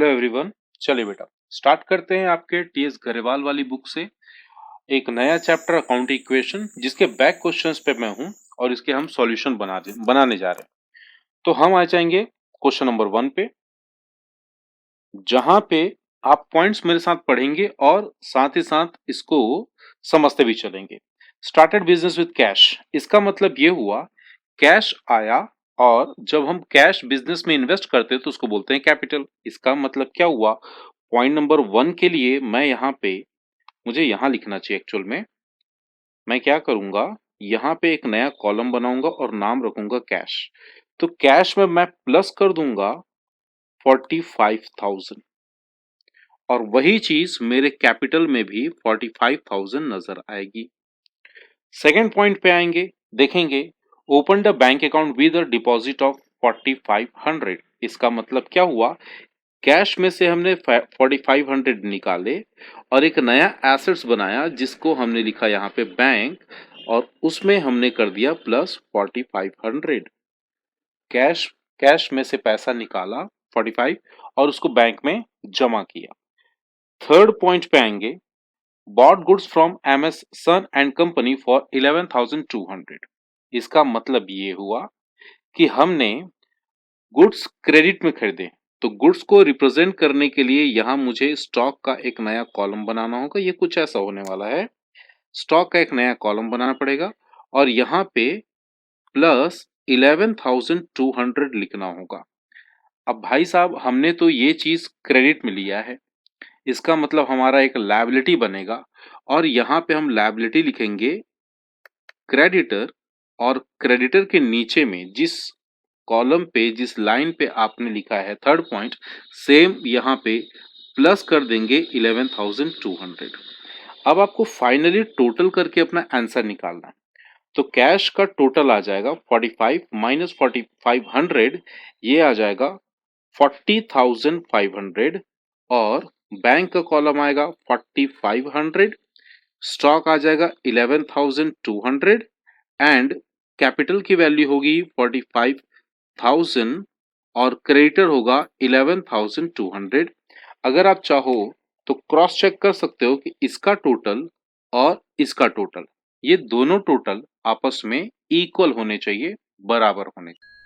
Hello everyone. चलिए बेटा start करते हैं आपके टीएस गरेवाल वाली बुक से एक नया चैप्टर अकाउंट इक्वेशन, जिसके बैक क्वेश्चंस पे मैं हूं और इसके हम सॉल्यूशन बनाने जा रहे हैं। तो हम आ जाएंगे क्वेश्चन नंबर 1 पे, जहां पे आप पॉइंट्स मेरे साथ पढ़ेंगे और साथ ही साथ इसको समझते भी चलेंगे। स्टार्टेड बिजनेस विद कैश, इसका मतलब ये हुआ कैश आया, और जब हम कैश बिजनेस में इन्वेस्ट करते हैं तो उसको बोलते हैं कैपिटल। इसका मतलब क्या हुआ, पॉइंट नंबर 1 के लिए मैं यहाँ पे, मुझे यहाँ लिखना चाहिए एक्चुअल में, मैं क्या करूंगा, यहाँ पे एक नया कॉलम बनाऊंगा और नाम रखूंगा कैश। तो कैश में मैं प्लस कर दूंगा 45,000, और वही चीज मेरे कैपिटल में भी 45,000 नजर आएगी। सेकेंड पॉइंट पे आएंगे, देखेंगे open the bank account with a deposit of 4500। इसका मतलब क्या हुआ, कैश में से हमने 4500 निकाले और एक नया एसेट्स बनाया जिसको हमने लिखा यहाँ पे बैंक, और उसमें हमने कर दिया प्लस 4500। कैश कैश में से पैसा निकाला 45 और उसको बैंक में जमा किया। थर्ड पॉइंट पे आएंगे, bought goods from MS son and company for 11,200। इसका मतलब ये हुआ कि हमने गुड्स क्रेडिट में खरीदे, तो गुड्स को रिप्रेजेंट करने के लिए यहां मुझे स्टॉक का एक नया कॉलम बनाना होगा। ये कुछ ऐसा होने वाला है, स्टॉक का एक नया कॉलम बनाना पड़ेगा और यहाँ पे प्लस 11,200 लिखना होगा। अब भाई साहब हमने तो ये चीज क्रेडिट में लिया है, इसका मतलब हमारा एक लायबिलिटी बनेगा, और यहाँ पे हम लायबिलिटी लिखेंगे क्रेडिटर, और क्रेडिटर के नीचे में जिस कॉलम पे, जिस लाइन पे आपने लिखा है थर्ड पॉइंट, सेम यहाँ पे प्लस कर देंगे 11,200। अब आपको फाइनली टोटल करके अपना आंसर निकालना है। तो कैश का टोटल आ जाएगा 45 माइनस 4500, ये आ जाएगा 40,500, और बैंक का कॉलम आएगा 4500, स्टॉक आ जाएगा 11,200, एंड कैपिटल की वैल्यू होगी 45,000 और क्रेडिटर होगा 11,200। अगर आप चाहो तो क्रॉस चेक कर सकते हो कि इसका टोटल और इसका टोटल, ये दोनों टोटल आपस में इक्वल होने चाहिए, बराबर होने चाहिए।